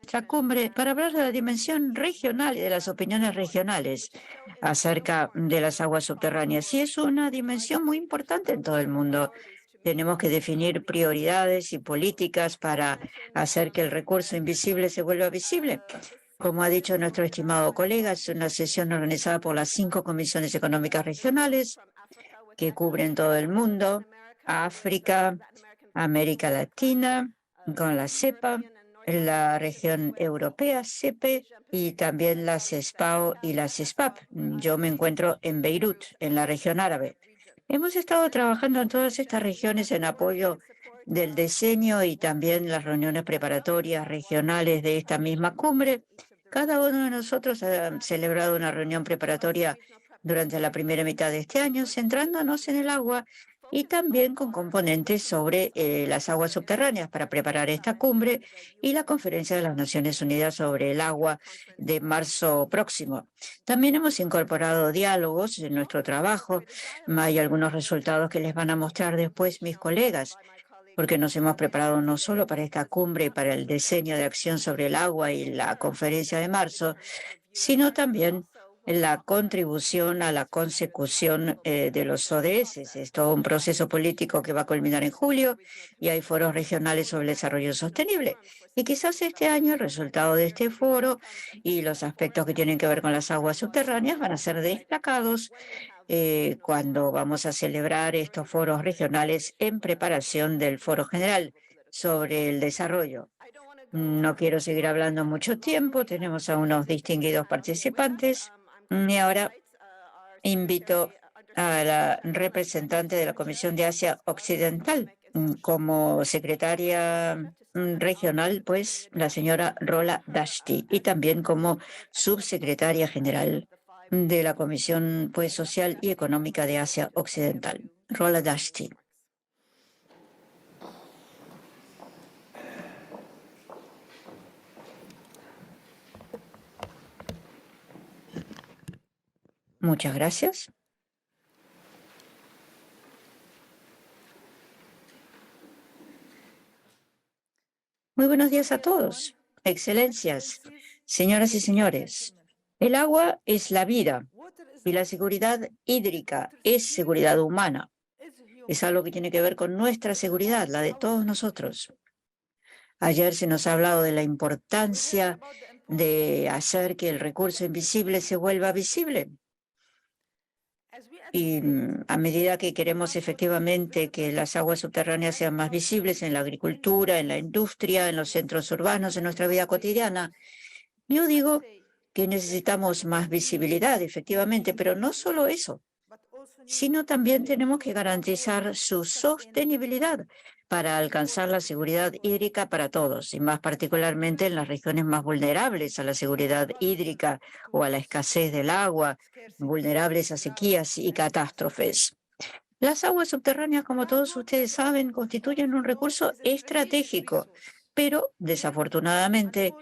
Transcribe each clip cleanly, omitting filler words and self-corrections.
nuestra cumbre para hablar de la dimensión regional y de las opiniones regionales acerca de las aguas subterráneas. Y es una dimensión muy importante en todo el mundo. Tenemos que definir prioridades y políticas para hacer que el recurso invisible se vuelva visible. Como ha dicho nuestro estimado colega, es una sesión organizada por las 5 comisiones económicas regionales que cubren todo el mundo, África, América Latina, con la CEPA, la región europea, CEPE, y también las CESPAO y las CESPAP. Yo me encuentro en Beirut, en la región árabe. Hemos estado trabajando en todas estas regiones en apoyo del diseño y también las reuniones preparatorias regionales de esta misma cumbre. Cada uno de nosotros ha celebrado una reunión preparatoria durante la primera mitad de este año, centrándonos en el agua y también con componentes sobre las aguas subterráneas para preparar esta cumbre y la Conferencia de las Naciones Unidas sobre el agua de marzo próximo. También hemos incorporado diálogos en nuestro trabajo. Hay algunos resultados que les van a mostrar después mis colegas, porque nos hemos preparado no solo para esta cumbre y para el diseño de acción sobre el agua y la conferencia de marzo, sino también la contribución a la consecución de los ODS. Es todo un proceso político que va a culminar en julio y hay foros regionales sobre el desarrollo sostenible. Y quizás este año el resultado de este foro y los aspectos que tienen que ver con las aguas subterráneas van a ser destacados cuando vamos a celebrar estos foros regionales en preparación del foro general sobre el desarrollo. No quiero seguir hablando mucho tiempo, tenemos a unos distinguidos participantes y ahora invito a la representante de la Comisión de Asia Occidental como secretaria regional, pues la señora Rola Dashti, y también como subsecretaria general de la Comisión pues, Social y Económica de Asia Occidental. Rola Dashti. Muchas gracias. Muy buenos días a todos. Excelencias, señoras y señores. El agua es la vida y la seguridad hídrica es seguridad humana. Es algo que tiene que ver con nuestra seguridad, la de todos nosotros. Ayer se nos ha hablado de la importancia de hacer que el recurso invisible se vuelva visible. Y a medida que queremos efectivamente que las aguas subterráneas sean más visibles en la agricultura, en la industria, en los centros urbanos, en nuestra vida cotidiana, yo digo que necesitamos más visibilidad, efectivamente, pero no solo eso, sino también tenemos que garantizar su sostenibilidad para alcanzar la seguridad hídrica para todos, y más particularmente en las regiones más vulnerables a la seguridad hídrica o a la escasez del agua, vulnerables a sequías y catástrofes. Las aguas subterráneas, como todos ustedes saben, constituyen un recurso estratégico, pero desafortunadamente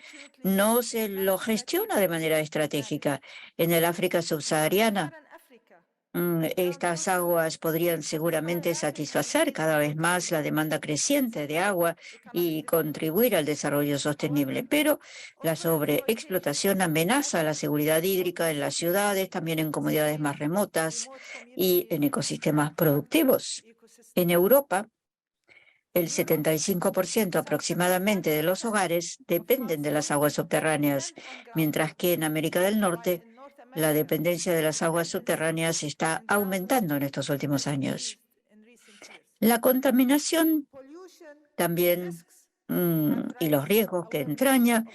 no se lo gestiona de manera estratégica. En el África subsahariana, estas aguas podrían seguramente satisfacer cada vez más la demanda creciente de agua y contribuir al desarrollo sostenible, pero la sobreexplotación amenaza la seguridad hídrica en las ciudades, también en comunidades más remotas y en ecosistemas productivos. En Europa, el 75% aproximadamente de los hogares dependen de las aguas subterráneas, mientras que en América del Norte la dependencia de las aguas subterráneas está aumentando en estos últimos años. La contaminación también y los riesgos que entraña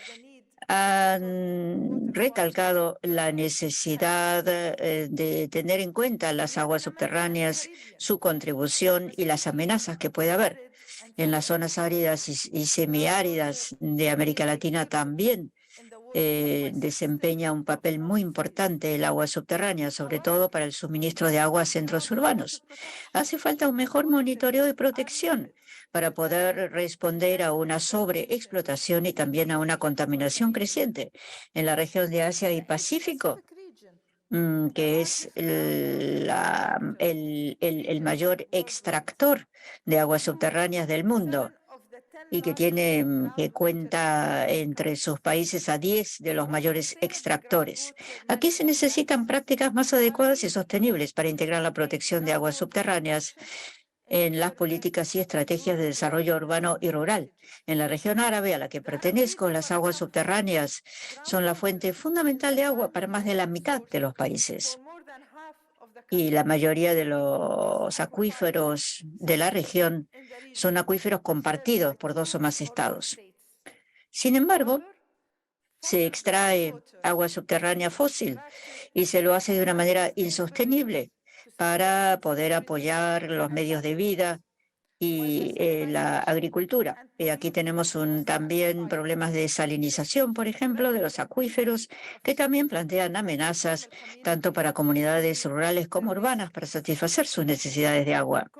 han recalcado la necesidad de tener en cuenta las aguas subterráneas, su contribución y las amenazas que puede haber. En las zonas áridas y semiáridas de América Latina también desempeña un papel muy importante el agua subterránea, sobre todo para el suministro de agua a centros urbanos. Hace falta un mejor monitoreo y protección para poder responder a una sobreexplotación y también a una contaminación creciente en la región de Asia y Pacífico, que es el mayor extractor de aguas subterráneas del mundo. y que cuenta entre sus países a 10 de los mayores extractores. Aquí se necesitan prácticas más adecuadas y sostenibles para integrar la protección de aguas subterráneas en las políticas y estrategias de desarrollo urbano y rural. En la región árabe a la que pertenezco, las aguas subterráneas son la fuente fundamental de agua para más de la mitad de los países. Y la mayoría de los acuíferos de la región son acuíferos compartidos por 2 o más estados. Sin embargo, se extrae agua subterránea fósil y se lo hace de una manera insostenible para poder apoyar los medios de vida y la agricultura. Aquí tenemos también problemas de salinización, por ejemplo, de los acuíferos, que también plantean amenazas tanto para comunidades rurales como urbanas para satisfacer sus necesidades de agua.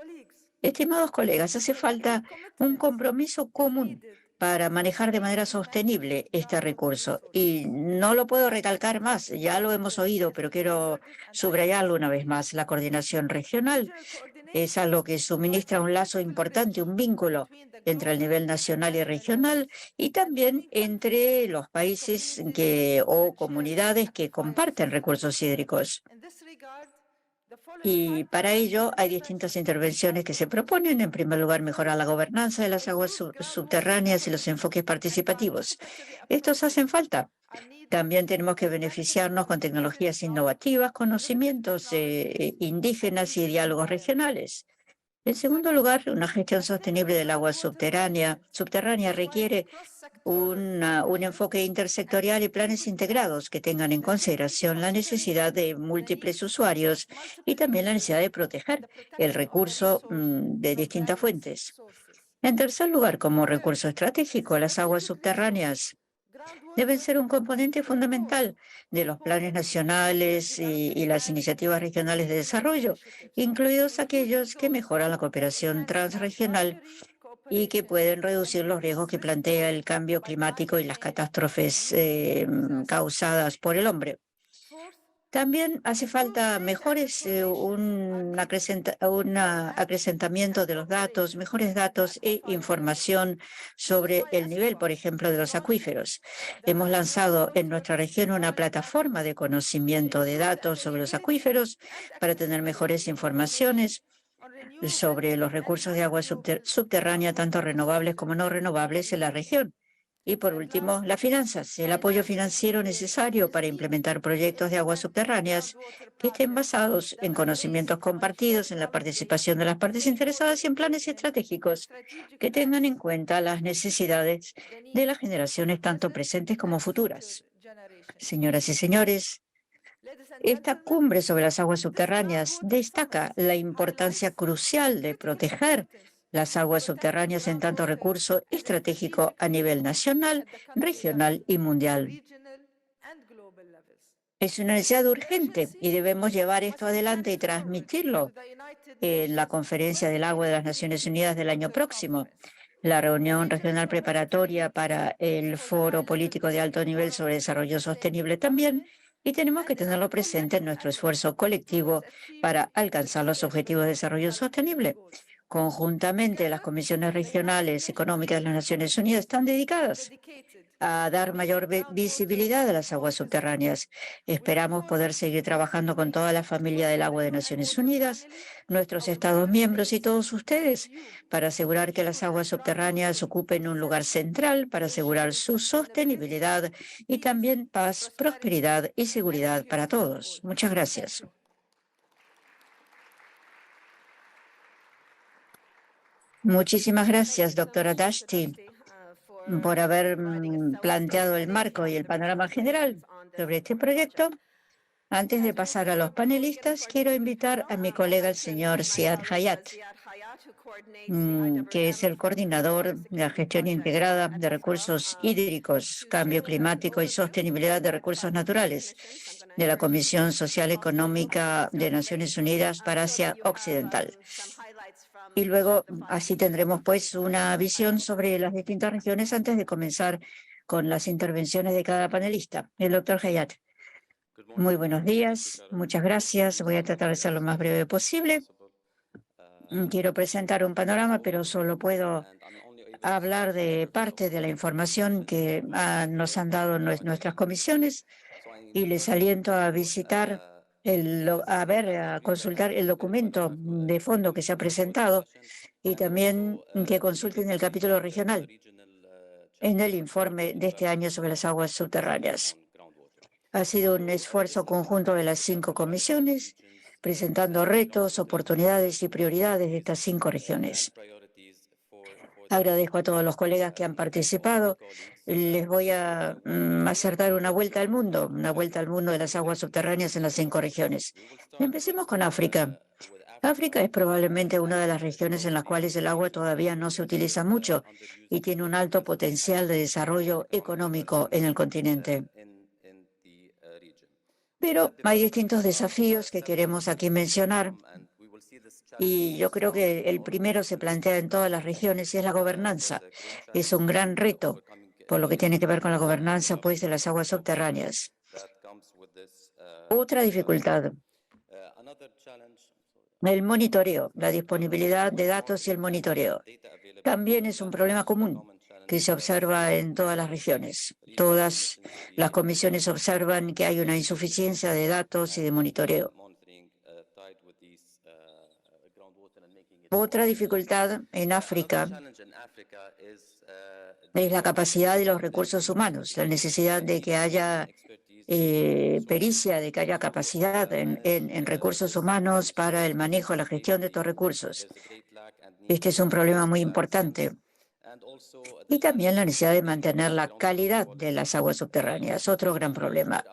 Estimados colegas, hace falta un compromiso común para manejar de manera sostenible este recurso. Y no lo puedo recalcar más, ya lo hemos oído, pero quiero subrayarlo una vez más. La coordinación regional es algo que suministra un lazo importante, un vínculo entre el nivel nacional y regional y también entre los países o comunidades que comparten recursos hídricos. Y para ello hay distintas intervenciones que se proponen. En primer lugar, mejorar la gobernanza de las aguas subterráneas y los enfoques participativos. Estos hacen falta. También tenemos que beneficiarnos con tecnologías innovativas, conocimientos indígenas y diálogos regionales. En segundo lugar, una gestión sostenible del agua subterránea requiere un enfoque intersectorial y planes integrados que tengan en consideración la necesidad de múltiples usuarios y también la necesidad de proteger el recurso de distintas fuentes. En tercer lugar, como recurso estratégico, las aguas subterráneas deben ser un componente fundamental de los planes nacionales y las iniciativas regionales de desarrollo, incluidos aquellos que mejoran la cooperación transregional y que pueden reducir los riesgos que plantea el cambio climático y las catástrofes causadas por el hombre. También hace falta un acrecentamiento de los datos, mejores datos e información sobre el nivel, por ejemplo, de los acuíferos. Hemos lanzado en nuestra región una plataforma de conocimiento de datos sobre los acuíferos para tener mejores informaciones sobre los recursos de agua subterránea, tanto renovables como no renovables en la región. Y por último, las finanzas, el apoyo financiero necesario para implementar proyectos de aguas subterráneas que estén basados en conocimientos compartidos, en la participación de las partes interesadas y en planes estratégicos que tengan en cuenta las necesidades de las generaciones tanto presentes como futuras. Señoras y señores, esta cumbre sobre las aguas subterráneas destaca la importancia crucial de proteger las aguas subterráneas en tanto recurso estratégico a nivel nacional, regional y mundial. Es una necesidad urgente y debemos llevar esto adelante y transmitirlo en la Conferencia del Agua de las Naciones Unidas del año próximo, la reunión regional preparatoria para el Foro Político de Alto Nivel sobre Desarrollo Sostenible también, y tenemos que tenerlo presente en nuestro esfuerzo colectivo para alcanzar los objetivos de desarrollo sostenible. Conjuntamente, las comisiones regionales económicas de las Naciones Unidas están dedicadas a dar mayor visibilidad a las aguas subterráneas. Esperamos poder seguir trabajando con toda la familia del agua de Naciones Unidas, nuestros Estados miembros y todos ustedes para asegurar que las aguas subterráneas ocupen un lugar central para asegurar su sostenibilidad y también paz, prosperidad y seguridad para todos. Muchas gracias. Muchísimas gracias, doctora Dashti, por haber planteado el marco y el panorama general sobre este proyecto. Antes de pasar a los panelistas, quiero invitar a mi colega, el señor Ziad Hayat, que es el coordinador de la gestión integrada de recursos hídricos, cambio climático y sostenibilidad de recursos naturales de la Comisión Social Económica de Naciones Unidas para Asia Occidental. Y luego así tendremos pues una visión sobre las distintas regiones antes de comenzar con las intervenciones de cada panelista. El doctor Hayat. Muy buenos días, muchas gracias. Voy a tratar de ser lo más breve posible. Quiero presentar un panorama, pero solo puedo hablar de parte de la información que nos han dado nuestras comisiones y les aliento a visitar, a consultar el documento de fondo que se ha presentado y también que consulten el capítulo regional en el informe de este año sobre las aguas subterráneas. Ha sido un esfuerzo conjunto de las 5 comisiones, presentando retos, oportunidades y prioridades de estas 5 regiones. Agradezco a todos los colegas que han participado. Les voy a acertar una vuelta al mundo de las aguas subterráneas en las 5 regiones. Empecemos con África. África es probablemente una de las regiones en las cuales el agua todavía no se utiliza mucho y tiene un alto potencial de desarrollo económico en el continente. Pero hay distintos desafíos que queremos aquí mencionar y yo creo que el primero se plantea en todas las regiones y es la gobernanza. Es un gran reto por lo que tiene que ver con la gobernanza pues, de las aguas subterráneas. Otra dificultad, el monitoreo, la disponibilidad de datos y el monitoreo. También es un problema común que se observa en todas las regiones. Todas las comisiones observan que hay una insuficiencia de datos y de monitoreo. Otra dificultad en África es la capacidad de los recursos humanos, la necesidad de que haya pericia, de que haya capacidad en recursos humanos para el manejo, la gestión de estos recursos. Este es un problema muy importante. Y también la necesidad de mantener la calidad de las aguas subterráneas, otro gran problema.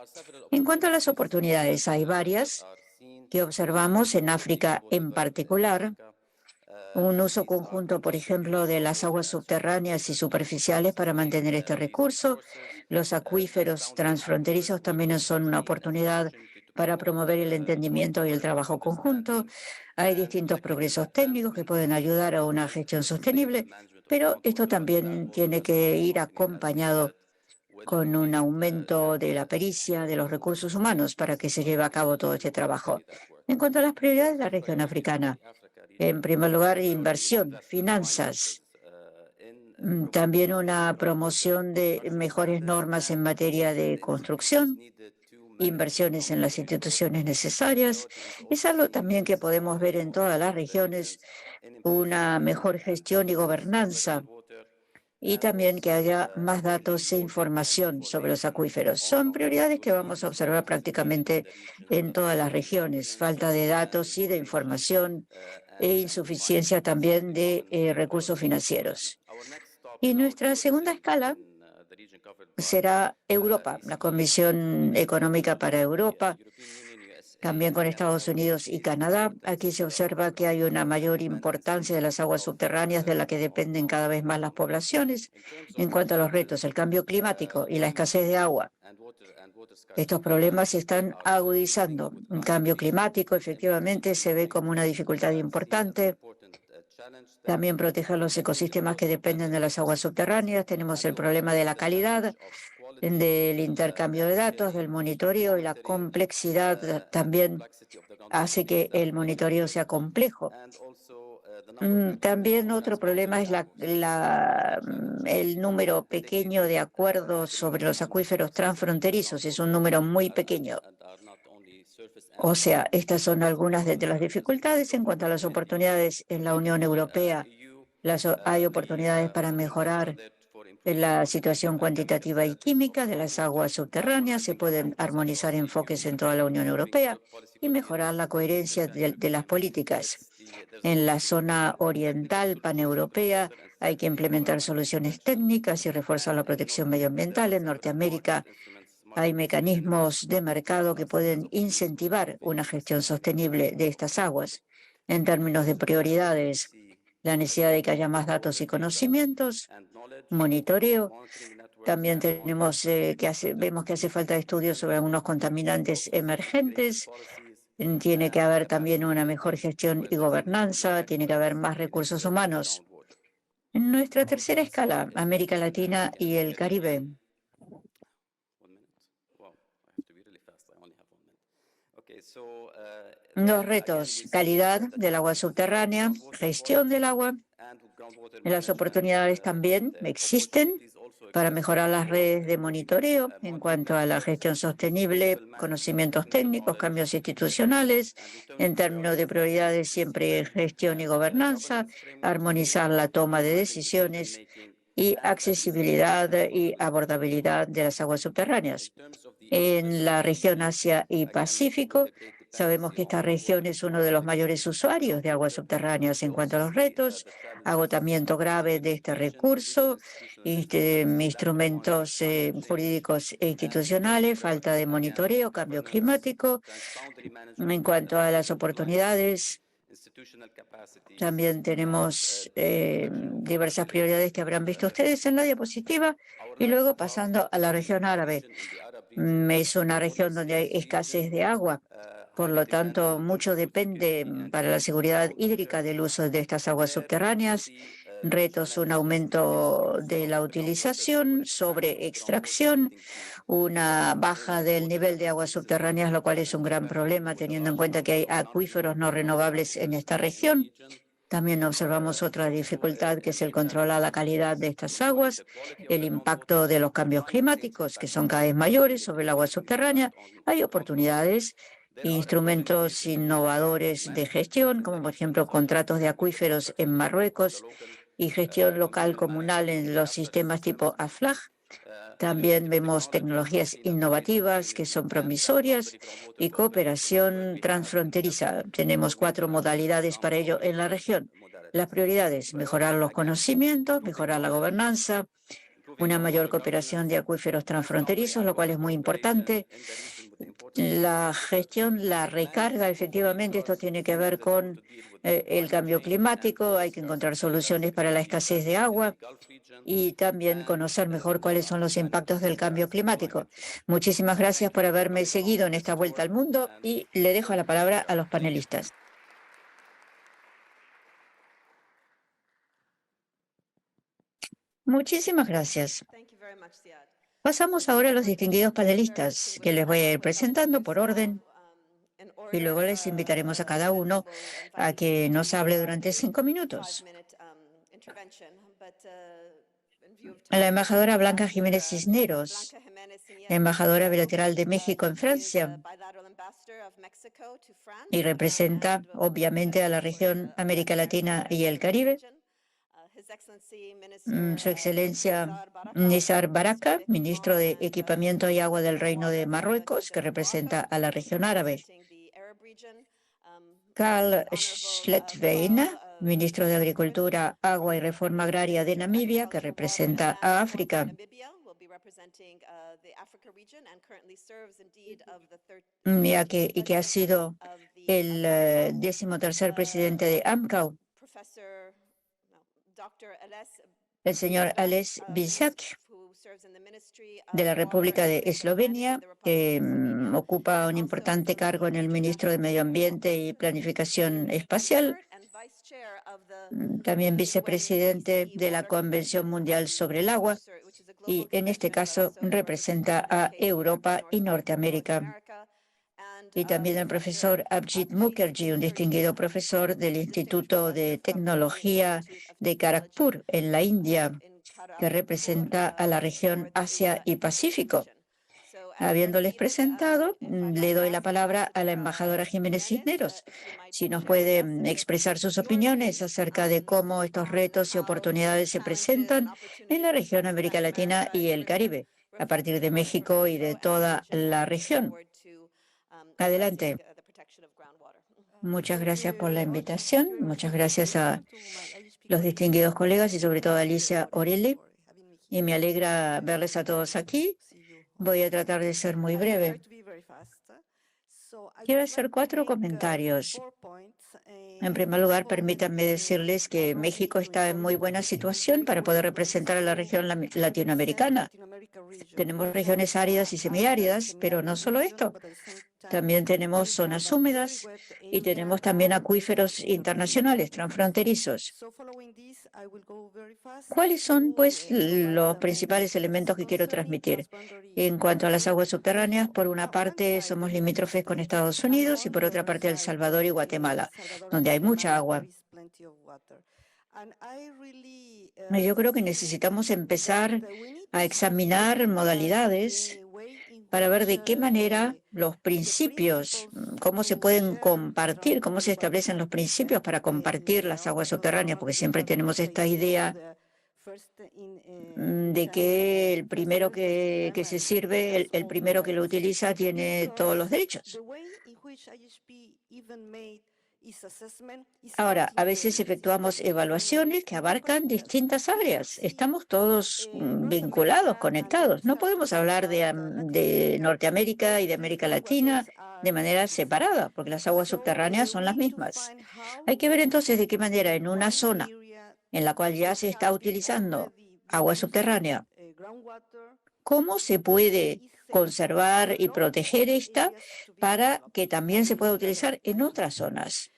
En cuanto a las oportunidades, hay varias que observamos en África en particular. Un uso conjunto, por ejemplo, de las aguas subterráneas y superficiales para mantener este recurso. Los acuíferos transfronterizos también son una oportunidad para promover el entendimiento y el trabajo conjunto. Hay distintos progresos técnicos que pueden ayudar a una gestión sostenible, pero esto también tiene que ir acompañado con un aumento de la pericia, de los recursos humanos para que se lleve a cabo todo este trabajo. En cuanto a las prioridades de la región africana, en primer lugar, inversión, finanzas, también una promoción de mejores normas en materia de construcción, inversiones en las instituciones necesarias. Es algo también que podemos ver en todas las regiones, una mejor gestión y gobernanza y también que haya más datos e información sobre los acuíferos. Son prioridades que vamos a observar prácticamente en todas las regiones. Falta de datos y de información e insuficiencia también de recursos financieros. Y nuestra segunda escala será Europa, la Comisión Económica para Europa, también con Estados Unidos y Canadá. Aquí se observa que hay una mayor importancia de las aguas subterráneas de la que dependen cada vez más las poblaciones. En cuanto a los retos, el cambio climático y la escasez de agua, estos problemas se están agudizando. Un cambio climático efectivamente se ve como una dificultad importante. También proteger los ecosistemas que dependen de las aguas subterráneas. Tenemos el problema de la calidad, del intercambio de datos, del monitoreo y la complejidad también hace que el monitoreo sea complejo. También otro problema es el número pequeño de acuerdos sobre los acuíferos transfronterizos. Es un número muy pequeño. O sea, estas son algunas de las dificultades. En cuanto a las oportunidades en la Unión Europea, hay oportunidades para mejorar la situación cuantitativa y química de las aguas subterráneas. Se pueden armonizar enfoques en toda la Unión Europea y mejorar la coherencia de las políticas. En la zona oriental paneuropea hay que implementar soluciones técnicas y reforzar la protección medioambiental. En Norteamérica hay mecanismos de mercado que pueden incentivar una gestión sostenible de estas aguas. En términos de prioridades, la necesidad de que haya más datos y conocimientos, monitoreo. También vemos que hace falta estudios sobre algunos contaminantes emergentes. Tiene que haber también una mejor gestión y gobernanza. Tiene que haber más recursos humanos. En nuestra tercera escala, América Latina y el Caribe. Los retos: calidad del agua subterránea, gestión del agua Las oportunidades también existen para mejorar las redes de monitoreo en cuanto a la gestión sostenible, conocimientos técnicos, cambios institucionales, en términos de prioridades siempre gestión y gobernanza, armonizar la toma de decisiones y accesibilidad y abordabilidad de las aguas subterráneas. En la región Asia y Pacífico, sabemos que esta región es uno de los mayores usuarios de aguas subterráneas en cuanto a los retos, agotamiento grave de este recurso, instrumentos jurídicos e institucionales, falta de monitoreo, cambio climático. En cuanto a las oportunidades, también tenemos diversas prioridades que habrán visto ustedes en la diapositiva. Y luego pasando a la región árabe. Es una región donde hay escasez de agua. Por lo tanto, mucho depende para la seguridad hídrica del uso de estas aguas subterráneas. Retos, un aumento de la utilización, sobre extracción, una baja del nivel de aguas subterráneas, lo cual es un gran problema teniendo en cuenta que hay acuíferos no renovables en esta región. También observamos otra dificultad, que es el control a la calidad de estas aguas, el impacto de los cambios climáticos, que son cada vez mayores sobre el agua subterránea. Hay oportunidades e instrumentos innovadores de gestión, como por ejemplo contratos de acuíferos en Marruecos y gestión local comunal en los sistemas tipo AFLAG. También vemos tecnologías innovativas que son promisorias y cooperación transfronteriza. Tenemos 4 modalidades para ello en la región. Las prioridades: mejorar los conocimientos, mejorar la gobernanza, una mayor cooperación de acuíferos transfronterizos, lo cual es muy importante. La gestión, la recarga, efectivamente, esto tiene que ver con el cambio climático. Hay que encontrar soluciones para la escasez de agua y también conocer mejor cuáles son los impactos del cambio climático. Muchísimas gracias por haberme seguido en esta vuelta al mundo y le dejo la palabra a los panelistas. Muchísimas gracias. Pasamos ahora a los distinguidos panelistas, que les voy a ir presentando por orden, y luego les invitaremos a cada uno a que nos hable durante 5 minutos. La embajadora Blanca Jiménez Cisneros, embajadora bilateral de México en Francia, y representa obviamente a la región América Latina y el Caribe. Su Excelencia Nizar Baraka, ministro de Equipamiento y Agua del Reino de Marruecos, que representa a la región árabe. Karl Schlettwein, ministro de Agricultura, Agua y Reforma Agraria de Namibia, que representa a África. Y que ha sido el 13º presidente de AMCAU. El señor Ales Bisak, de la República de Eslovenia, que ocupa un importante cargo en el Ministro de Medio Ambiente y Planificación Espacial. También vicepresidente de la Convención Mundial sobre el Agua, y en este caso representa a Europa y Norteamérica. Y también el profesor Abhijit Mukherjee, un distinguido profesor del Instituto de Tecnología de Kharagpur, en la India, que representa a la región Asia y Pacífico. Habiéndoles presentado, le doy la palabra a la embajadora Jiménez Cisneros, si nos puede expresar sus opiniones acerca de cómo estos retos y oportunidades se presentan en la región América Latina y el Caribe, a partir de México y de toda la región. Adelante. Muchas gracias por la invitación. Muchas gracias a los distinguidos colegas y sobre todo a Alicia Orelli. Y me alegra verles a todos aquí. Voy a tratar de ser muy breve. Quiero hacer 4 comentarios. En primer lugar, permítanme decirles que México está en muy buena situación para poder representar a la región latinoamericana. Tenemos regiones áridas y semiáridas, pero no solo esto. También tenemos zonas húmedas y tenemos también acuíferos internacionales transfronterizos. ¿Cuáles son, pues, los principales elementos que quiero transmitir? En cuanto a las aguas subterráneas, por una parte somos limítrofes con Estados Unidos y por otra parte El Salvador y Guatemala, donde hay mucha agua. Yo creo que necesitamos empezar a examinar modalidades para ver de qué manera los principios, cómo se pueden compartir, cómo se establecen los principios para compartir las aguas subterráneas, porque siempre tenemos esta idea de que el primero que se sirve, el primero que lo utiliza, tiene todos los derechos. Ahora, a veces efectuamos evaluaciones que abarcan distintas áreas. Estamos todos vinculados, conectados. No podemos hablar de Norteamérica y de América Latina de manera separada, porque las aguas subterráneas son las mismas. Hay que ver entonces de qué manera en una zona en la cual ya se está utilizando agua subterránea, cómo se puede conservar y proteger esta para que también se pueda utilizar en otras zonas.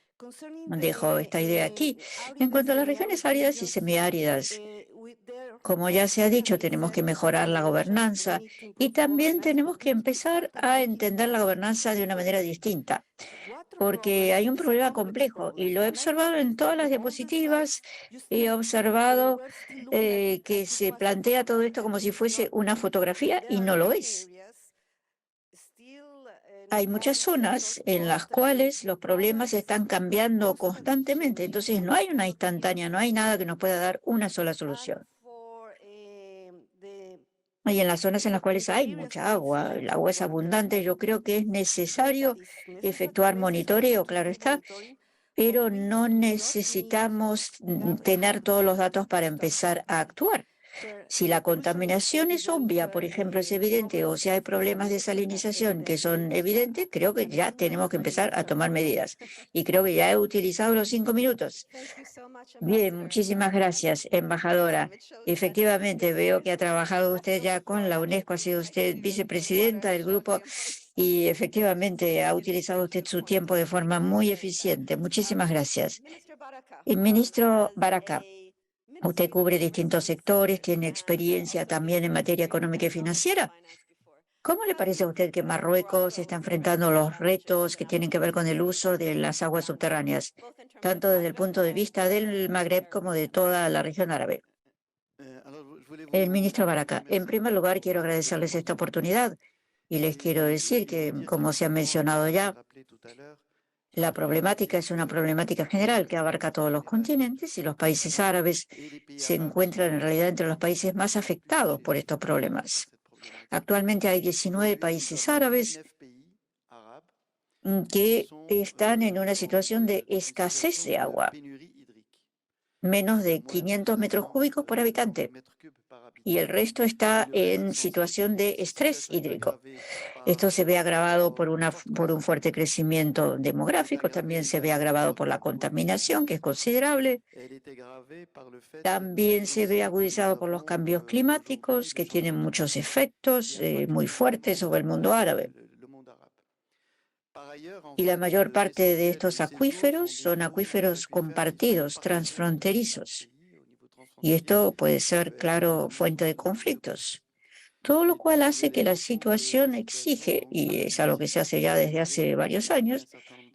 Dejo esta idea aquí. En cuanto a las regiones áridas y semiáridas, como ya se ha dicho, tenemos que mejorar la gobernanza y también tenemos que empezar a entender la gobernanza de una manera distinta, porque hay un problema complejo y lo he observado en todas las diapositivas. He observado que se plantea todo esto como si fuese una fotografía y no lo es. Hay muchas zonas en las cuales los problemas están cambiando constantemente, entonces no hay una instantánea, no hay nada que nos pueda dar una sola solución. Y en las zonas en las cuales hay mucha agua, el agua es abundante, yo creo que es necesario efectuar monitoreo, claro está, pero no necesitamos tener todos los datos para empezar a actuar. Si la contaminación es obvia, por ejemplo, es evidente, o si hay problemas de salinización que son evidentes, creo que ya tenemos que empezar a tomar medidas. Y creo que ya he utilizado los 5 minutos. Bien, muchísimas gracias, embajadora. Efectivamente, veo que ha trabajado usted ya con la UNESCO, ha sido usted vicepresidenta del grupo y efectivamente ha utilizado usted su tiempo de forma muy eficiente. Muchísimas gracias. El ministro Baraka. Usted cubre distintos sectores, tiene experiencia también en materia económica y financiera. ¿Cómo le parece a usted que Marruecos está enfrentando los retos que tienen que ver con el uso de las aguas subterráneas, tanto desde el punto de vista del Magreb como de toda la región árabe? El ministro Baraka, en primer lugar quiero agradecerles esta oportunidad y les quiero decir que, como se ha mencionado ya, la problemática es una problemática general que abarca todos los continentes y los países árabes se encuentran en realidad entre los países más afectados por estos problemas. Actualmente hay 19 países árabes que están en una situación de escasez de agua, menos de 500 metros cúbicos por habitante, y el resto está en situación de estrés hídrico. Esto se ve agravado por un fuerte crecimiento demográfico, también se ve agravado por la contaminación, que es considerable, también se ve agudizado por los cambios climáticos, que tienen muchos efectos muy fuertes sobre el mundo árabe. Y la mayor parte de estos acuíferos son acuíferos compartidos, transfronterizos. Y esto puede ser, claro, fuente de conflictos. Todo lo cual hace que la situación exige, y es algo que se hace ya desde hace varios años,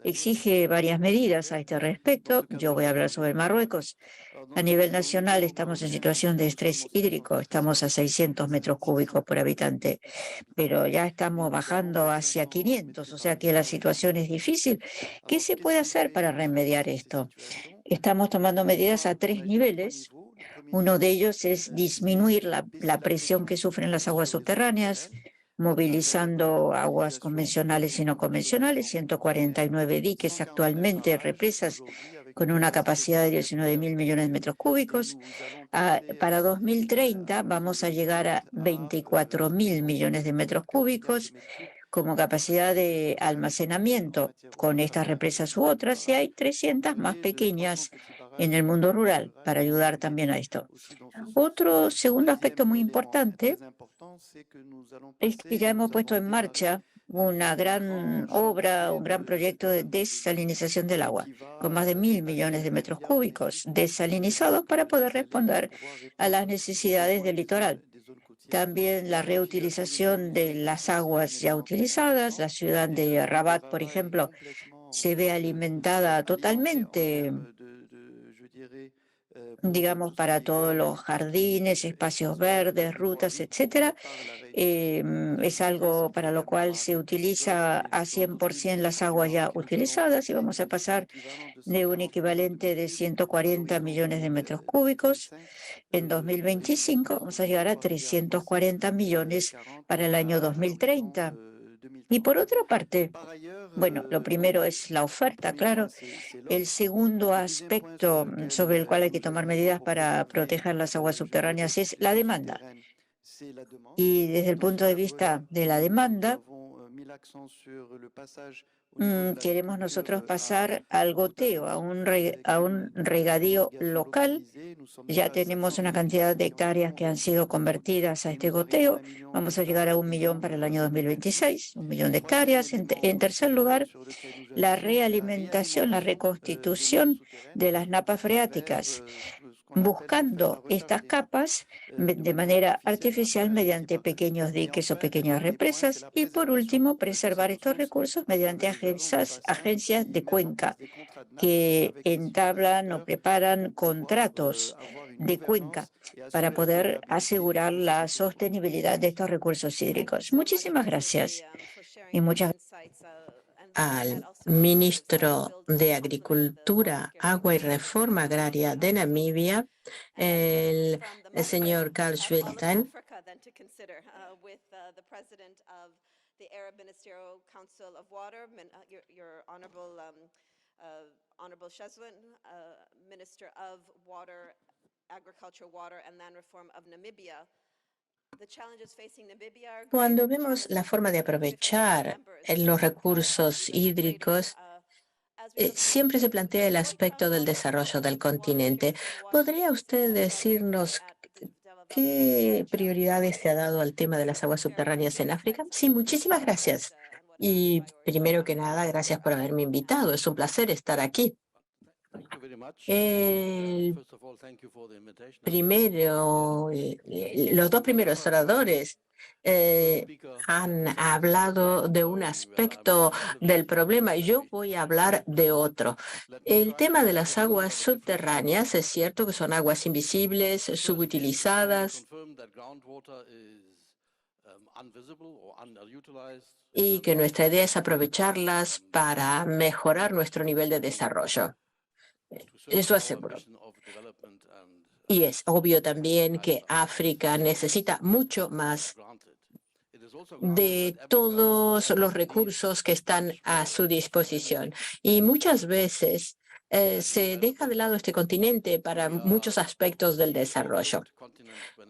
exige varias medidas a este respecto. Yo voy a hablar sobre Marruecos. A nivel nacional estamos en situación de estrés hídrico, estamos a 600 metros cúbicos por habitante, pero ya estamos bajando hacia 500, o sea que la situación es difícil. ¿Qué se puede hacer para remediar esto? Estamos tomando medidas a 3 niveles. Uno de ellos es disminuir la presión que sufren las aguas subterráneas, movilizando aguas convencionales y no convencionales, 149 diques actualmente, represas con una capacidad de 19.000 millones de metros cúbicos. Para 2030 vamos a llegar a 24.000 millones de metros cúbicos como capacidad de almacenamiento con estas represas u otras, y hay 300 más pequeñas en el mundo rural para ayudar también a esto. Otro segundo aspecto muy importante es que ya hemos puesto en marcha una gran obra, un gran proyecto de desalinización del agua, con más de 1.000 millones de metros cúbicos desalinizados para poder responder a las necesidades del litoral. También la reutilización de las aguas ya utilizadas. La ciudad de Rabat, por ejemplo, se ve alimentada totalmente digamos, para todos los jardines, espacios verdes, rutas, etcétera. Es algo para lo cual se utiliza a 100% las aguas ya utilizadas y vamos a pasar de un equivalente de 140 millones de metros cúbicos en 2025, vamos a llegar a 340 millones para el año 2030. Y por otra parte, bueno, lo primero es la oferta, claro. El segundo aspecto sobre el cual hay que tomar medidas para proteger las aguas subterráneas es la demanda. Y desde el punto de vista de la demanda, queremos nosotros pasar al goteo, a un regadío local. Ya tenemos una cantidad de hectáreas que han sido convertidas a este goteo. Vamos a llegar a 1 millón para el año 2026, 1 millón de hectáreas. En tercer lugar, la realimentación, la reconstitución de las napas freáticas, buscando estas capas de manera artificial mediante pequeños diques o pequeñas represas. Y por último, preservar estos recursos mediante agencias de cuenca que entablan o preparan contratos de cuenca para poder asegurar la sostenibilidad de estos recursos hídricos. Muchísimas gracias. Y muchas al ministro de Agricultura, Agua y Reforma Agraria de Namibia, el señor Carl Schwilstein. Honorable Sheswin, Minister of Water, Agriculture, Water and Land Reform of Namibia. Cuando vemos la forma de aprovechar los recursos hídricos, siempre se plantea el aspecto del desarrollo del continente. ¿Podría usted decirnos qué prioridades se ha dado al tema de las aguas subterráneas en África? Sí, muchísimas gracias. Y primero que nada, gracias por haberme invitado. Es un placer estar aquí. Los dos primeros oradores han hablado de un aspecto del problema y yo voy a hablar de otro. El tema de las aguas subterráneas, es cierto que son aguas invisibles, subutilizadas y que nuestra idea es aprovecharlas para mejorar nuestro nivel de desarrollo. Eso aseguro. Y es obvio también que África necesita mucho más de todos los recursos que están a su disposición. Y muchas veces se deja de lado este continente para muchos aspectos del desarrollo.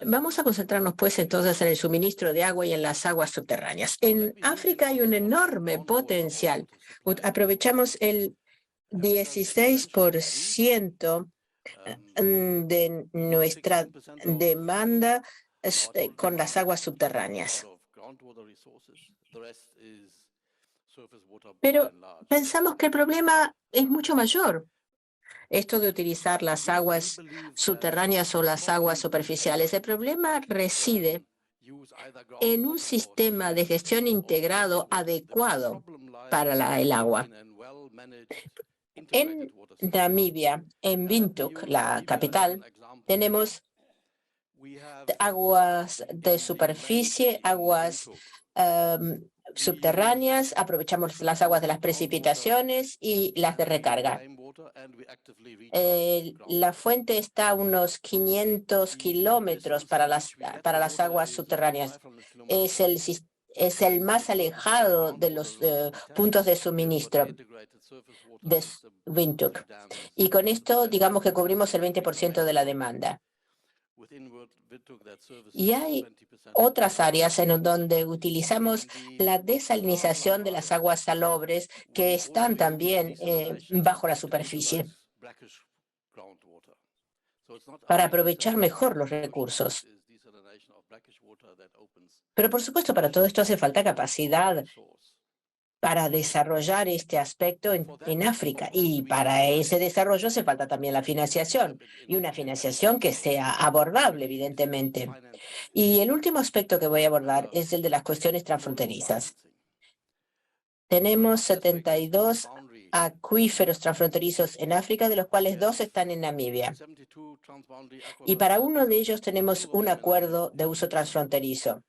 Vamos a concentrarnos pues entonces en el suministro de agua y en las aguas subterráneas. En África hay un enorme potencial. Aprovechamos el 16% de nuestra demanda con las aguas subterráneas. Pero pensamos que el problema es mucho mayor. Esto de utilizar las aguas subterráneas o las aguas superficiales, el problema reside en un sistema de gestión integrado adecuado para el agua. En Namibia, en Windhoek, la capital, tenemos aguas de superficie, aguas subterráneas, aprovechamos las aguas de las precipitaciones y las de recarga. La fuente está a unos 500 kilómetros para las aguas subterráneas. Es el más alejado de los puntos de suministro de Windhoek. Y con esto, digamos que cubrimos el 20% de la demanda. Y hay otras áreas en donde utilizamos la desalinización de las aguas salobres que están también bajo la superficie para aprovechar mejor los recursos. Pero por supuesto, para todo esto hace falta capacidad para desarrollar este aspecto en África. Y para ese desarrollo hace falta también la financiación, y una financiación que sea abordable, evidentemente. Y el último aspecto que voy a abordar es el de las cuestiones transfronterizas. Tenemos 72 acuíferos transfronterizos en África, de los cuales 2 están en Namibia. Y para uno de ellos tenemos un acuerdo de uso transfronterizo.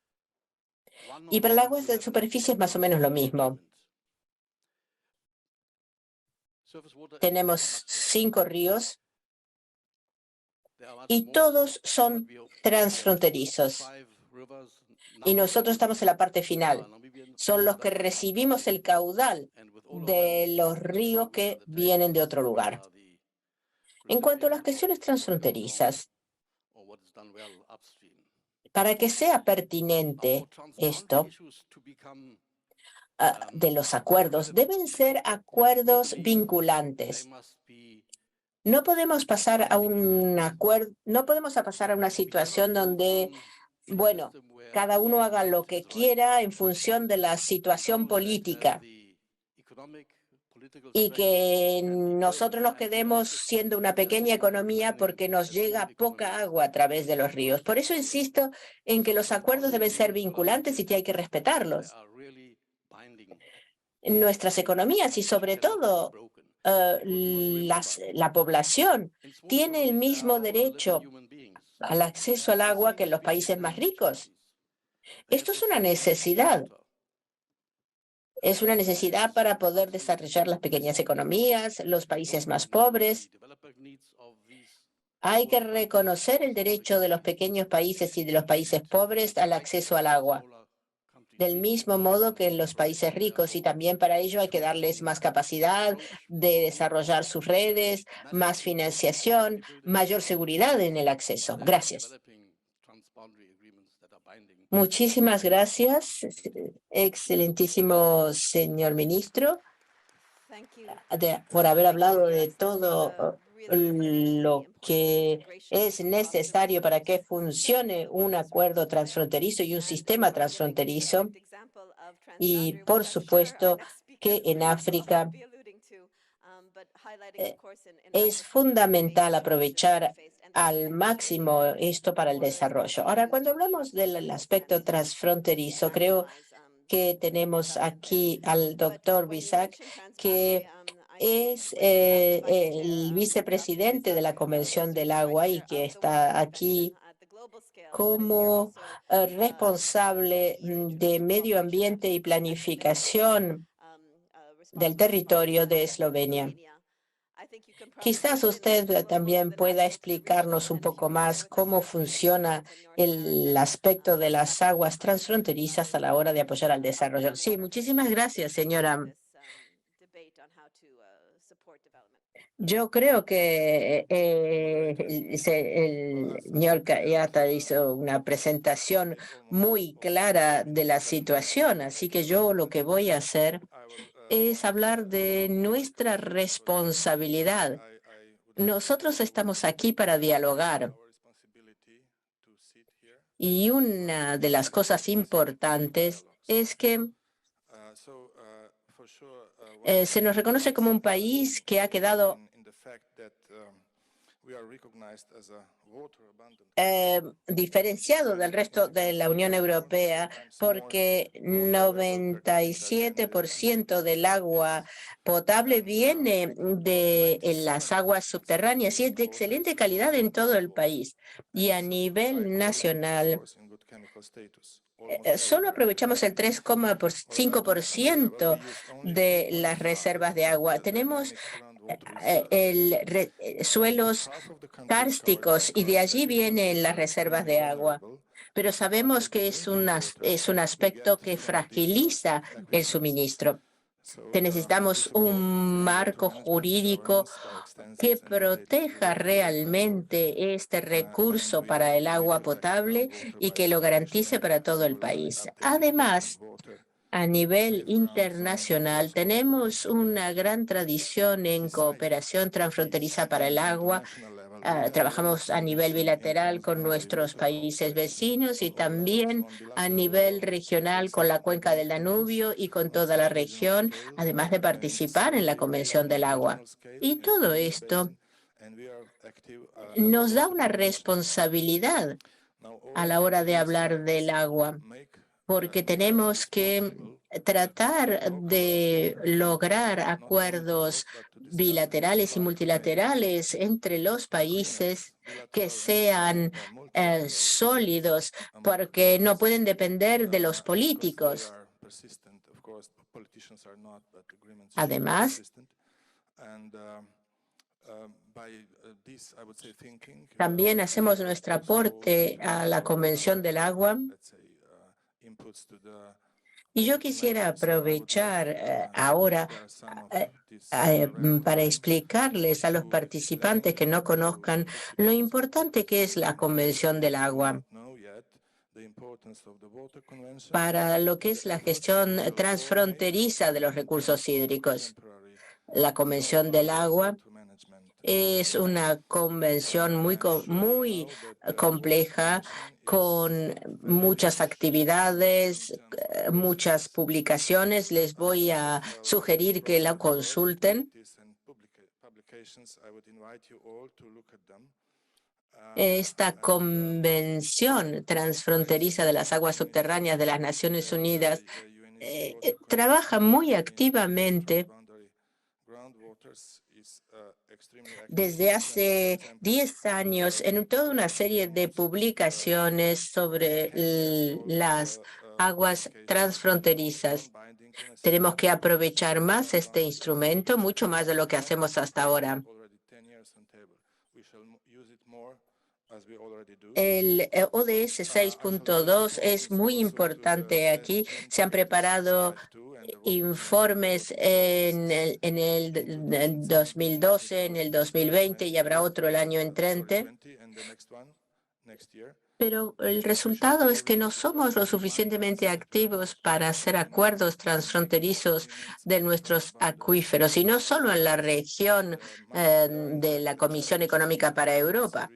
Y para las aguas de superficie es más o menos lo mismo. Tenemos 5 ríos y todos son transfronterizos. Y nosotros estamos en la parte final. Son los que recibimos el caudal de los ríos que vienen de otro lugar. En cuanto a las cuestiones transfronterizas, para que sea pertinente esto, de los acuerdos, deben ser acuerdos vinculantes. No podemos pasar a un acuerdo, no podemos pasar a una situación donde, bueno, cada uno haga lo que quiera en función de la situación política y que nosotros nos quedemos siendo una pequeña economía porque nos llega poca agua a través de los ríos. Por eso insisto en que los acuerdos deben ser vinculantes y que hay que respetarlos. Nuestras economías y sobre todo la población tiene el mismo derecho al acceso al agua que en los países más ricos. Esto es una necesidad. Es una necesidad para poder desarrollar las pequeñas economías, los países más pobres. Hay que reconocer el derecho de los pequeños países y de los países pobres al acceso al agua, del mismo modo que en los países ricos, y también para ello hay que darles más capacidad de desarrollar sus redes, más financiación, mayor seguridad en el acceso. Gracias. Muchísimas gracias, excelentísimo señor ministro, por haber hablado de todo lo que es necesario para que funcione un acuerdo transfronterizo y un sistema transfronterizo. Y, por supuesto, que en África es fundamental aprovechar al máximo esto para el desarrollo. Ahora, cuando hablamos del aspecto transfronterizo, creo que tenemos aquí al doctor Bisak, que es el vicepresidente de la Convención del Agua y que está aquí como responsable de medio ambiente y planificación del territorio de Eslovenia. Quizás usted también pueda explicarnos un poco más cómo funciona el aspecto de las aguas transfronterizas a la hora de apoyar al desarrollo. Sí, muchísimas gracias, señora. Yo creo que el señor Kayata hizo una presentación muy clara de la situación, así que yo lo que voy a hacer es hablar de nuestra responsabilidad. Nosotros estamos aquí para dialogar. Y una de las cosas importantes es que se nos reconoce como un país que ha quedado diferenciado del resto de la Unión Europea porque 97% del agua potable viene de las aguas subterráneas y es de excelente calidad en todo el país. Y a nivel nacional, solo aprovechamos el 3,5% de las reservas de agua. Tenemos suelos kársticos y de allí vienen las reservas de agua. Pero sabemos que es un aspecto que fragiliza el suministro. Necesitamos un marco jurídico que proteja realmente este recurso para el agua potable y que lo garantice para todo el país. Además, a nivel internacional, tenemos una gran tradición en cooperación transfronteriza para el agua. Trabajamos a nivel bilateral con nuestros países vecinos y también a nivel regional con la cuenca del Danubio y con toda la región, además de participar en la Convención del Agua. Y todo esto nos da una responsabilidad a la hora de hablar del agua, porque tenemos que tratar de lograr acuerdos bilaterales y multilaterales entre los países que sean sólidos, porque no pueden depender de los políticos. Además, también hacemos nuestro aporte a la Convención del Agua. Y yo quisiera aprovechar ahora para explicarles a los participantes que no conozcan lo importante que es la Convención del Agua para lo que es la gestión transfronteriza de los recursos hídricos. La Convención del Agua es una convención muy compleja, con muchas actividades, muchas publicaciones. Les voy a sugerir que la consulten. Esta convención transfronteriza de las aguas subterráneas de las Naciones Unidas trabaja muy activamente desde hace 10 años en toda una serie de publicaciones sobre las aguas transfronterizas. Tenemos que aprovechar más este instrumento, mucho más de lo que hacemos hasta ahora. El ODS 6.2 es muy importante aquí. Se han preparado informes en el 2012, en el 2020 y habrá otro el año entrante. Pero el resultado es que no somos lo suficientemente activos para hacer acuerdos transfronterizos de nuestros acuíferos, y no solo en la región de la Comisión Económica para Europa.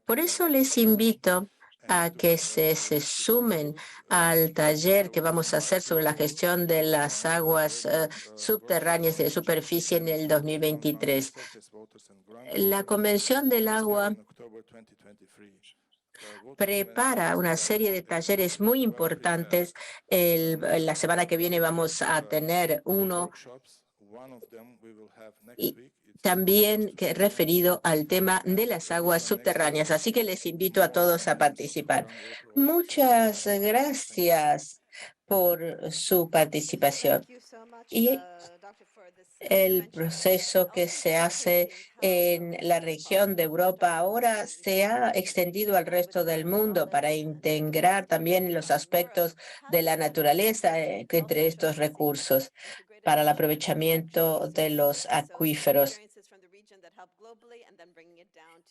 Por eso les invito a que se sumen al taller que vamos a hacer sobre la gestión de las aguas subterráneas de superficie en el 2023. La Convención del Agua prepara una serie de talleres muy importantes. La semana que viene vamos a tener uno y también referido al tema de las aguas subterráneas. Así que les invito a todos a participar. Muchas gracias por su participación. Y el proceso que se hace en la región de Europa ahora se ha extendido al resto del mundo para integrar también los aspectos de la naturaleza entre estos recursos para el aprovechamiento de los acuíferos.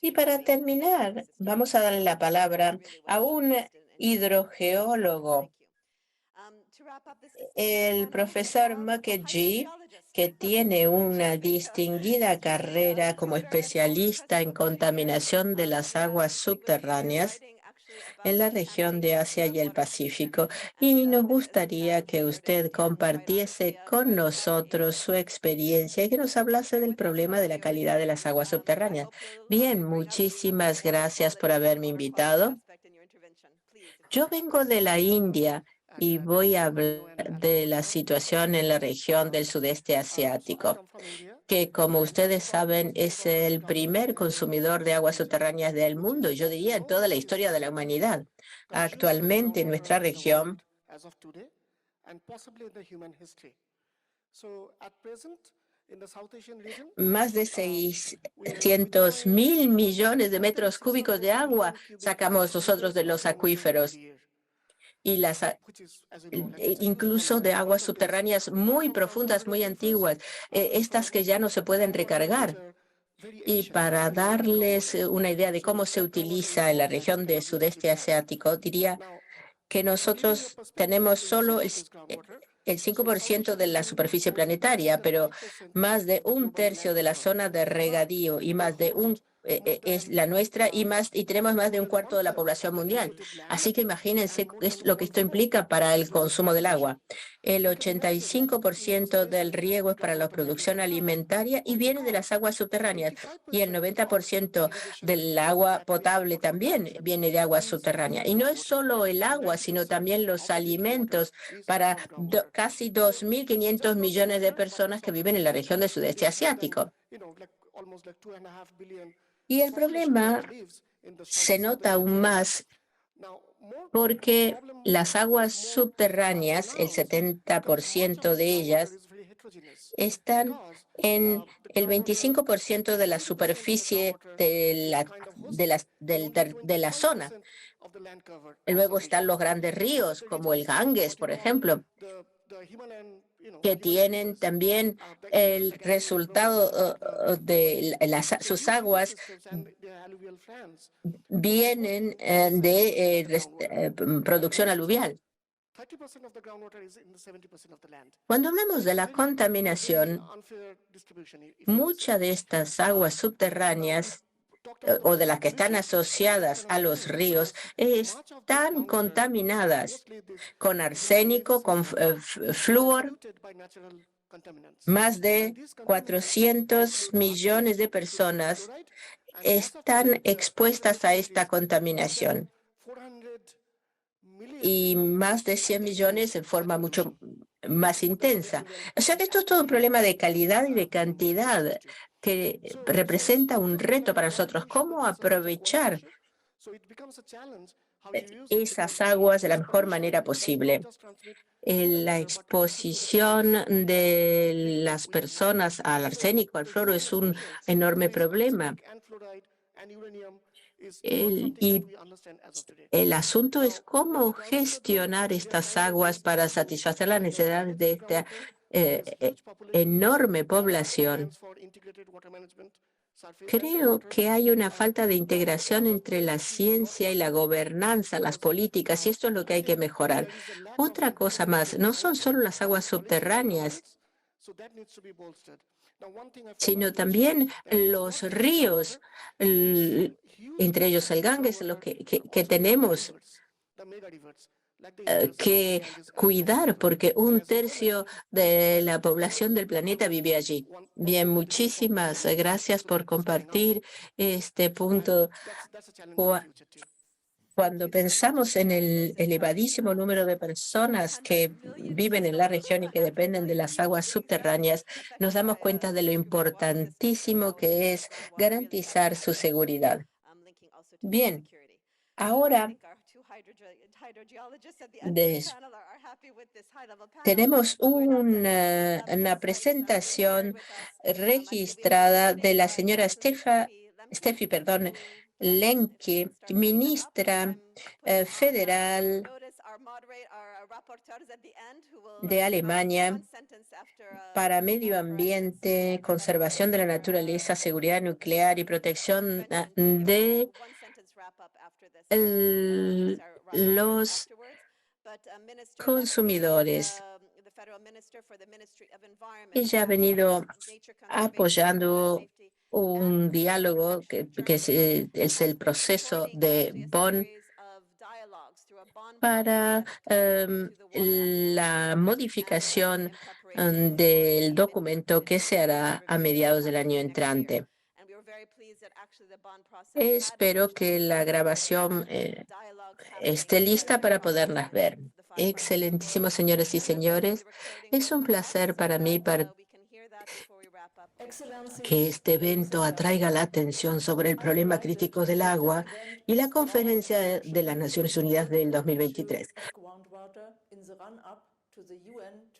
Y para terminar, vamos a darle la palabra a un hidrogeólogo, el profesor Mukherjee, que tiene una distinguida carrera como especialista en contaminación de las aguas subterráneas en la región de Asia y el Pacífico, y nos gustaría que usted compartiese con nosotros su experiencia y que nos hablase del problema de la calidad de las aguas subterráneas. Bien, muchísimas gracias por haberme invitado. Yo vengo de la India y voy a hablar de la situación en la región del sudeste asiático, que, como ustedes saben, es el primer consumidor de aguas subterráneas del mundo, yo diría en toda la historia de la humanidad. Actualmente en nuestra región, más de 600.000 millones de metros cúbicos de agua sacamos nosotros de los acuíferos, y incluso de aguas subterráneas muy profundas, muy antiguas, estas que ya no se pueden recargar. Y para darles una idea de cómo se utiliza en la región del sudeste asiático, diría que nosotros tenemos solo el 5% de la superficie planetaria, pero más de 1/3 de la zona de regadío y más de es la nuestra y tenemos más de un cuarto de la población mundial. Así que imagínense es lo que esto implica para el consumo del agua. El 85% del riego es para la producción alimentaria y viene de las aguas subterráneas. Y el 90% del agua potable también viene de agua subterránea. Y no es solo el agua, sino también los alimentos para casi 2.500 millones de personas que viven en la región del sudeste asiático. Y el problema se nota aún más porque las aguas subterráneas, el 70% de ellas, están en el 25% de la superficie de la zona. Luego están los grandes ríos, como el Ganges, por ejemplo, que tienen también el resultado de sus aguas vienen de producción aluvial. Cuando hablamos de la contaminación, muchas de estas aguas subterráneas o de las que están asociadas a los ríos están contaminadas con arsénico, con flúor. Más de 400 millones de personas están expuestas a esta contaminación y más de 100 millones en forma mucho más intensa. O sea que esto es todo un problema de calidad y de cantidad que representa un reto para nosotros. ¿Cómo aprovechar esas aguas de la mejor manera posible? La exposición de las personas al arsénico, al flúor, es un enorme problema. Y el asunto es cómo gestionar estas aguas para satisfacer las necesidades de esta enorme población. Creo que hay una falta de integración entre la ciencia y la gobernanza, las políticas, y esto es lo que hay que mejorar. Otra cosa más, no son solo las aguas subterráneas, sino también los ríos, entre ellos el Ganges, lo que tenemos que cuidar, porque 1/3 de la población del planeta vive allí. Bien, muchísimas gracias por compartir este punto. Cuando pensamos en el elevadísimo número de personas que viven en la región y que dependen de las aguas subterráneas, nos damos cuenta de lo importantísimo que es garantizar su seguridad. Bien, ahora tenemos una presentación registrada de la señora Steffi Lenke, ministra federal de Alemania para medio ambiente, conservación de la naturaleza, seguridad nuclear y protección de los consumidores. Ella ha venido apoyando un diálogo que es el proceso de Bonn para la modificación del documento que se hará a mediados del año entrante. Espero que la grabación esté lista para poderlas ver. Excelentísimos señores y señores, es un placer para mí que este evento atraiga la atención sobre el problema crítico del agua y la Conferencia de las Naciones Unidas del 2023.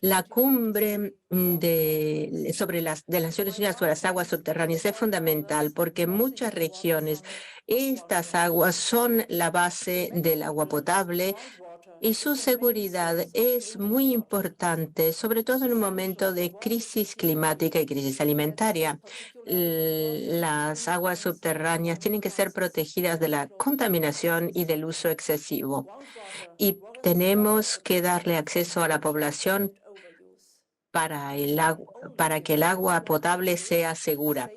La cumbre de las Naciones Unidas sobre las aguas subterráneas es fundamental porque en muchas regiones estas aguas son la base del agua potable y su seguridad es muy importante, sobre todo en un momento de crisis climática y crisis alimentaria. Las aguas subterráneas tienen que ser protegidas de la contaminación y del uso excesivo. Y tenemos que darle acceso a la población para que el agua potable sea segura.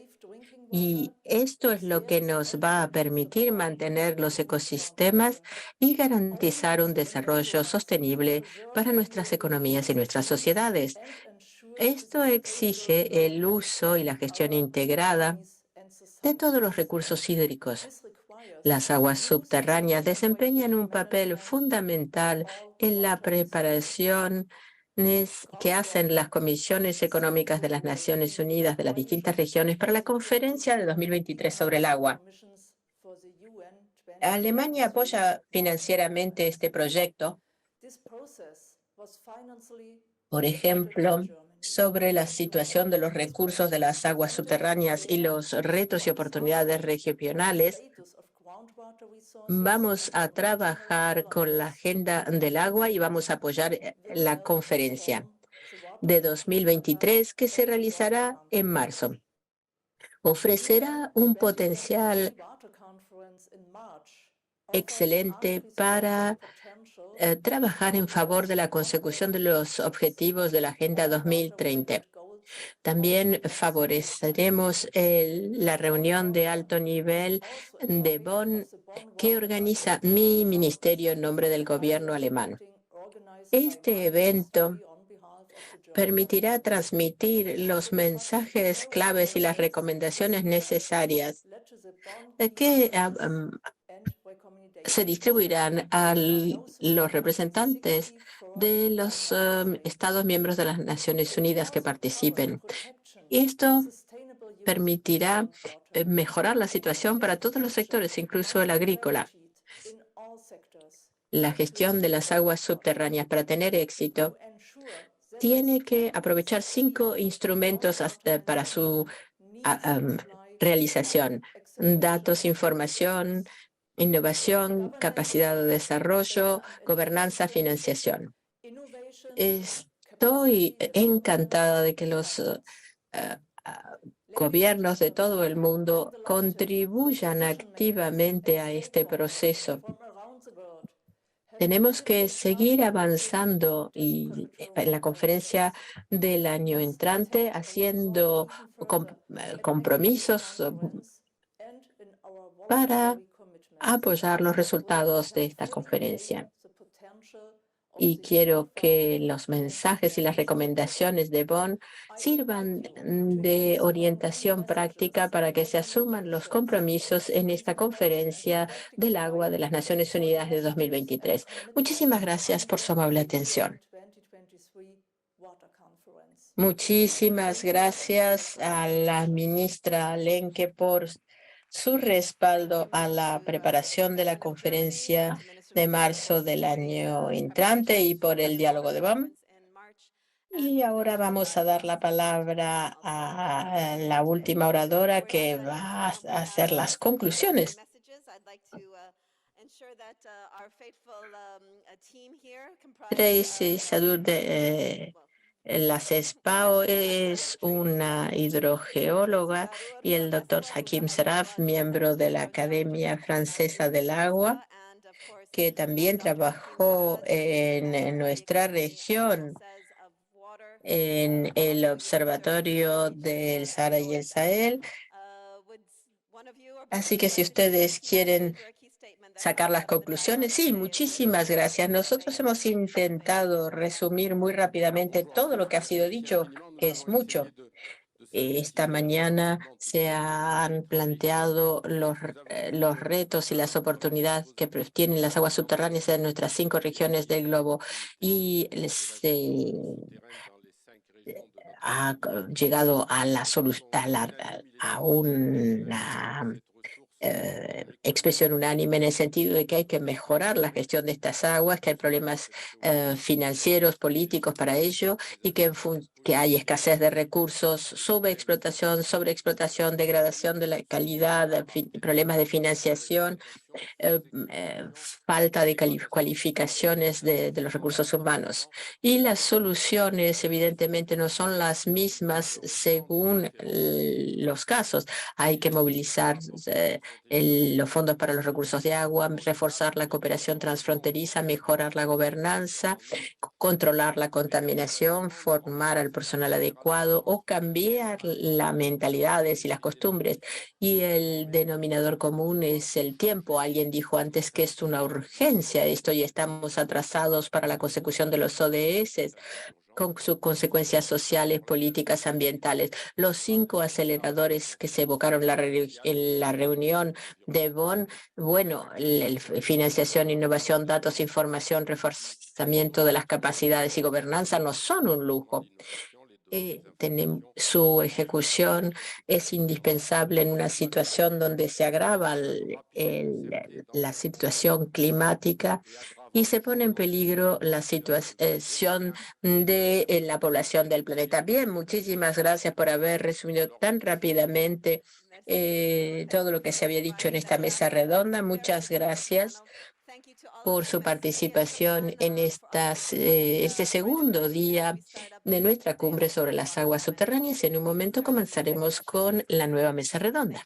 Y esto es lo que nos va a permitir mantener los ecosistemas y garantizar un desarrollo sostenible para nuestras economías y nuestras sociedades. Esto exige el uso y la gestión integrada de todos los recursos hídricos. Las aguas subterráneas desempeñan un papel fundamental en la preparación que hacen las comisiones económicas de las Naciones Unidas de las distintas regiones para la conferencia de 2023 sobre el agua. Alemania apoya financieramente este proyecto, por ejemplo, sobre la situación de los recursos de las aguas subterráneas y los retos y oportunidades regionales. Vamos a trabajar con la agenda del agua y vamos a apoyar la conferencia de 2023 que se realizará en marzo. Ofrecerá un potencial excelente para trabajar en favor de la consecución de los objetivos de la Agenda 2030. También favoreceremos la reunión de alto nivel de Bonn que organiza mi ministerio en nombre del gobierno alemán. Este evento permitirá transmitir los mensajes claves y las recomendaciones necesarias que se distribuirán a los representantes de los Estados miembros de las Naciones Unidas que participen. Y esto permitirá mejorar la situación para todos los sectores, incluso el agrícola. La gestión de las aguas subterráneas para tener éxito tiene que aprovechar 5 instrumentos para su realización: datos, información, innovación, capacidad de desarrollo, gobernanza, financiación. Estoy encantada de que los gobiernos de todo el mundo contribuyan activamente a este proceso. Tenemos que seguir avanzando y en la conferencia del año entrante haciendo compromisos para apoyar los resultados de esta conferencia. Y quiero que los mensajes y las recomendaciones de Bonn sirvan de orientación práctica para que se asuman los compromisos en esta conferencia del agua de las Naciones Unidas de 2023. Muchísimas gracias por su amable atención. Muchísimas gracias a la ministra Lemke por su respaldo a la preparación de la conferencia de marzo del año entrante y por el diálogo de Bonn. Y ahora vamos a dar la palabra a la última oradora que va a hacer las conclusiones. Tracy Sadour de la CESPAO es una hidrogeóloga y el doctor Hakim Saraf, miembro de la Academia Francesa del Agua, que también trabajó en nuestra región en el Observatorio del Sahara y el Sahel. Así que si ustedes quieren sacar las conclusiones. Sí, muchísimas gracias. Nosotros hemos intentado resumir muy rápidamente todo lo que ha sido dicho, que es mucho. Esta mañana se han planteado los retos y las oportunidades que tienen las aguas subterráneas en nuestras 5 regiones del globo y se ha llegado a una expresión unánime en el sentido de que hay que mejorar la gestión de estas aguas, que hay problemas financieros, políticos para ello y que hay escasez de recursos, sobreexplotación, degradación de la calidad, problemas de financiación falta de cualificaciones de los recursos humanos. Y las soluciones, evidentemente, no son las mismas según los casos. Hay que movilizar los fondos para los recursos de agua, reforzar la cooperación transfronteriza, mejorar la gobernanza, controlar la contaminación, formar al personal adecuado o cambiar las mentalidades y las costumbres. Y el denominador común es el tiempo. Alguien dijo antes que es una urgencia esto y estamos atrasados para la consecución de los ODS con sus consecuencias sociales, políticas, ambientales. Los 5 aceleradores que se evocaron en la reunión de Bonn, bueno, financiación, innovación, datos, información, reforzamiento de las capacidades y gobernanza no son un lujo. Su ejecución es indispensable en una situación donde se agrava la situación climática y se pone en peligro la situación de la población del planeta. Bien, muchísimas gracias por haber resumido tan rápidamente todo lo que se había dicho en esta mesa redonda. Muchas gracias por su participación en este segundo día de nuestra cumbre sobre las aguas subterráneas. En un momento comenzaremos con la nueva mesa redonda.